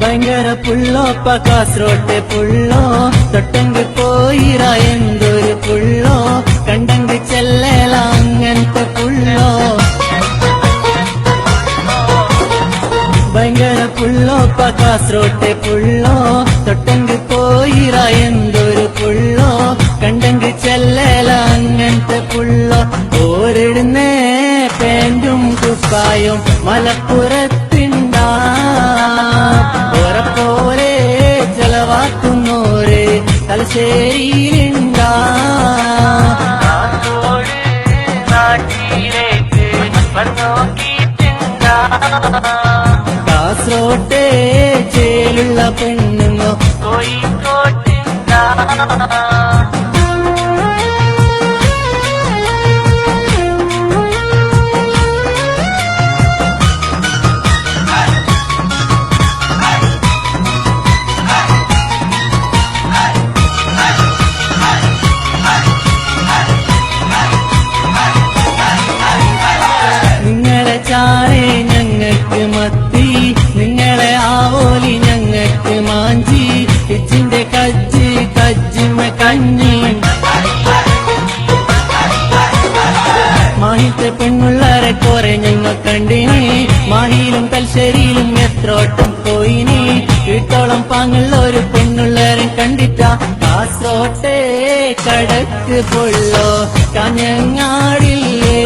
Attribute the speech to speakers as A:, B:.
A: ഭയങ്കര പുള്ളോ കാസർഗോട്ടെ പുള്ളോ തൊട്ടെങ്കി പോയിറ എന്തൊരു പുള്ളോ കണ്ടെങ്കി ചെല്ലല അങ്ങനത്തെ പുള്ളോ ഭയങ്കര പുള്ളോ കാസർഗോട്ടെ പുള്ളോ തൊട്ടെങ്കി പോയിറ എന്തൊരു പുള്ളോ കണ്ടെങ്കി ചെല്ലല അങ്ങനത്തെ പുള്ളോ ഓരിടുന്നേ പാന്റും കുപ്പായും മലപ്പുറത്തിണ്ടാ ഓരപ്പോലെ ചെലവാക്കുന്നോര് തലശ്ശേരിയിലുണ്ടാ നാട്ടിലേക്ക് വന്നോക്കിട്ടുണ്ടാ കാസർഗോട്ടെ ചേലുള്ള പെണ്ണുങ്ങോ കോഴിക്കോട്ടുണ്ടാ ചാറേ ഞങ്ങൾക്ക് മത്തി നിങ്ങളെ ആവോലി ഞങ്ങൾക്ക് മാഞ്ചി ഇച്ചിന്റെ കജ്ജിമ കഞ്ഞി മാഹിത്തെ പെണ്ണുള്ളവരെ കുറെ ഞങ്ങൾ കണ്ടിനി മാഹിയിലും തലശ്ശേരിയിലും എത്രോട്ടം പോയിനി വീട്ടോളം പാങ്ങുള്ള ഒരു പെണ്ണുള്ളവരെ കണ്ടിട്ട കാസർഗോട്ടെ കടക്ക് പൊള്ളോ കാഞ്ഞങ്ങാടില്ലേ